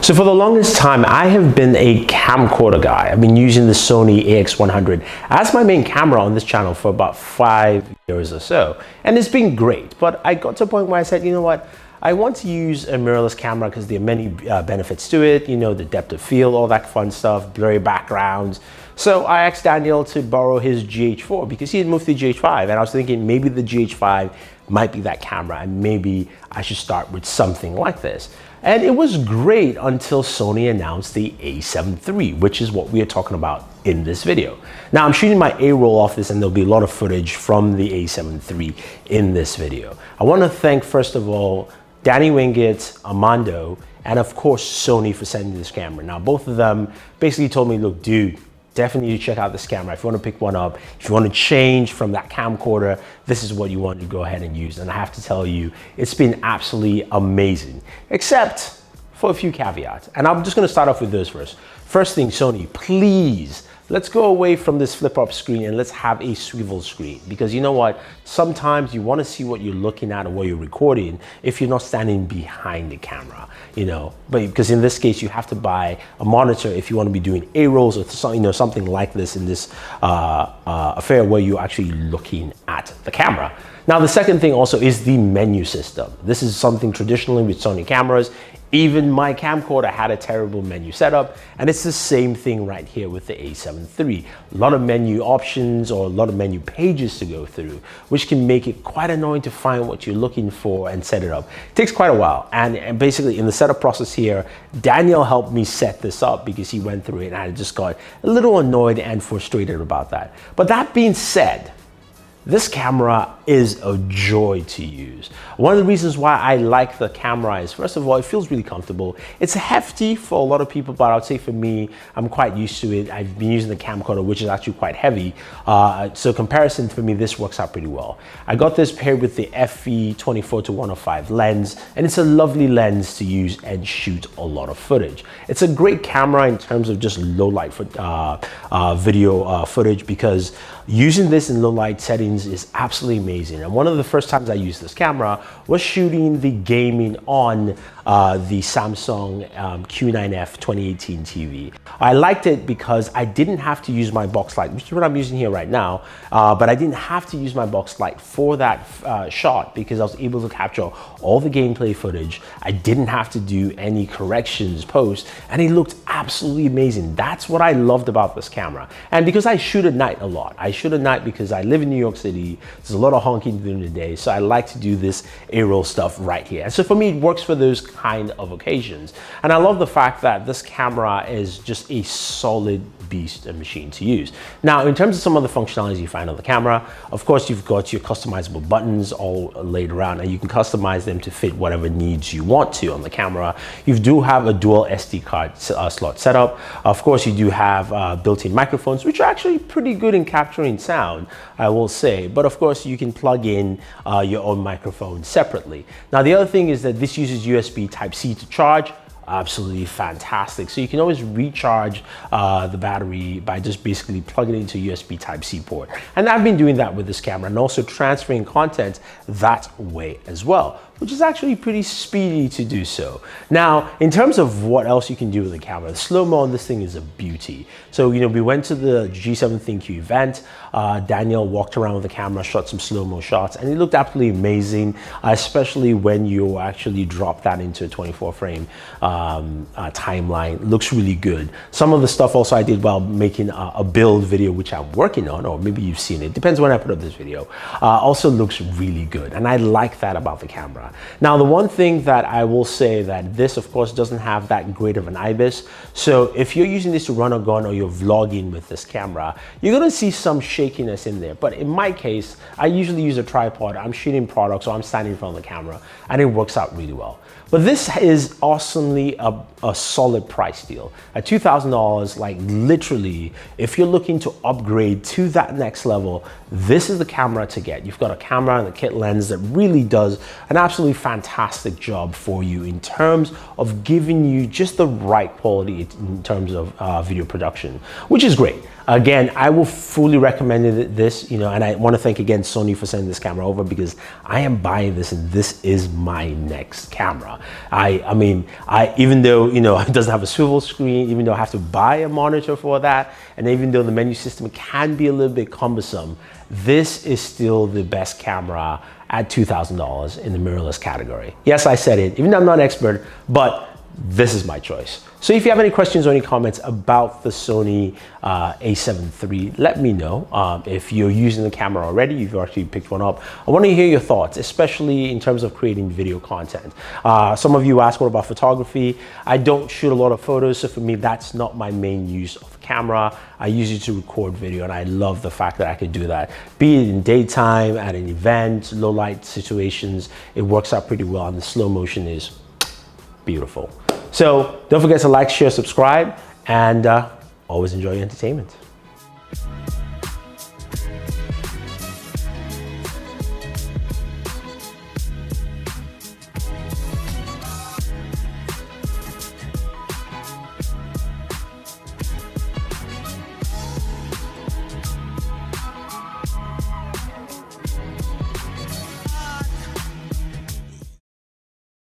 So for the longest time, I have been a camcorder guy. I've been using the Sony A7III as my main camera on this channel for about 5 years or so. And it's been great, but I got to a point where I said, you know what? I want to use a mirrorless camera because there are many benefits to it, you know, the depth of field, all that fun stuff, blurry backgrounds. So I asked Daniel to borrow his GH4 because he had moved to the GH5, and I was thinking maybe the GH5 might be that camera and maybe I should start with something like this. And it was great until Sony announced the A7III, which is what we are talking about in this video. Now I'm shooting my A-roll off this and there'll be a lot of footage from the A7III in this video. I want to thank, first of all, Danny Wingett, Armando, and of course Sony for sending this camera. Now both of them basically told me, look dude, definitely need to check out this camera. If you want to pick one up, if you want to change from that camcorder, this is what you want to go ahead and use. And I have to tell you, it's been absolutely amazing, except for a few caveats. And I'm just going to start off with those first. First thing, Sony, please, let's go away from this flip-up screen and let's have a swivel screen. Because you know what? Sometimes you want to see what you're looking at or what you're recording if you're not standing behind the camera, you know. But because in this case, you have to buy a monitor if you want to be doing A-rolls or you know, something like this in this affair where you're actually looking at the camera. Now, the second thing also is the menu system. This is something traditionally with Sony cameras. Even my camcorder had a terrible menu setup, and it's the same thing right here with the A7III. A lot of menu options or a lot of menu pages to go through, which can make it quite annoying to find what you're looking for and set it up. It takes quite a while, and basically in the setup process here, Daniel helped me set this up because he went through it and I just got a little annoyed and frustrated about that. But that being said, this camera is a joy to use. One of the reasons why I like the camera is, first of all, it feels really comfortable. It's hefty for a lot of people, but I would say for me, I'm quite used to it. I've been using the camcorder, which is actually quite heavy. So comparison for me, this works out pretty well. I got this paired with the f/24-105 lens, and it's a lovely lens to use and shoot a lot of footage. It's a great camera in terms of just low light video footage, because using this in low light settings is absolutely amazing. And one of the first times I used this camera was shooting the gaming on the Samsung Q9F 2018 TV. I liked it because I didn't have to use my box light, which is what I'm using here right now, but I didn't have to use my box light for that shot because I was able to capture all the gameplay footage. I didn't have to do any corrections post, and it looked absolutely amazing. That's what I loved about this camera. And because I shoot at night a lot, I shoot at night because I live in New York City. There's a lot of honking during the day, so I like to do this A-roll stuff right here. And so for me, it works for those kind of occasions. And I love the fact that this camera is just a solid beast and machine to use. Now, in terms of some of the functionalities you find on the camera, of course, you've got your customizable buttons all laid around, and you can customize them to fit whatever needs you want to on the camera. You do have a dual SD card slot setup. Of course, you do have built-in microphones, which are actually pretty good in capturing sound, I will say. But of course, you can plug in your own microphone separately. Now, the other thing is that this uses USB Type-C to charge. Absolutely fantastic. So you can always recharge the battery by just basically plugging it into a USB Type-C port. And I've been doing that with this camera and also transferring content that way as well, which is actually pretty speedy to do so. Now, in terms of what else you can do with the camera, the slow-mo on this thing is a beauty. So, you know, we went to the G7 ThinQ event. Daniel walked around with the camera, shot some slow-mo shots, and it looked absolutely amazing, especially when you actually drop that into a 24-frame timeline. It looks really good. Some of the stuff also I did while making a build video, which I'm working on, or maybe you've seen it, depends when I put up this video, also looks really good. And I like that about the camera. Now, the one thing that I will say that this, of course, doesn't have that great of an IBIS. So if you're using this to run a gun or you're vlogging with this camera, you're gonna see some shakiness in there. But in my case, I usually use a tripod. I'm shooting products, or I'm standing in front of the camera, and it works out really well. But this is awesomely a solid price deal. At $2,000, like literally, if you're looking to upgrade to that next level, this is the camera to get. You've got a camera and a kit lens that really does an absolutely fantastic job for you in terms of giving you just the right quality in terms of video production, which is great. Again, I will fully recommend this, you know, and I want to thank again Sony for sending this camera over, because I am buying this and this is my next camera. I mean, even though, you know, it doesn't have a swivel screen, even though I have to buy a monitor for that, and even though the menu system can be a little bit cumbersome, this is still the best camera at $2,000 in the mirrorless category. Yes, I said it, even though I'm not an expert, but this is my choice. So if you have any questions or any comments about the Sony A7 III, let me know. If you're using the camera already, you've actually picked one up, I want to hear your thoughts, especially in terms of creating video content. Some of you asked what about photography. I don't shoot a lot of photos, so for me, that's not my main use of the camera. I use it to record video, and I love the fact that I can do that. Be it in daytime, at an event, low light situations, it works out pretty well, and the slow motion is beautiful. So don't forget to like, share, subscribe, and always enjoy your entertainment.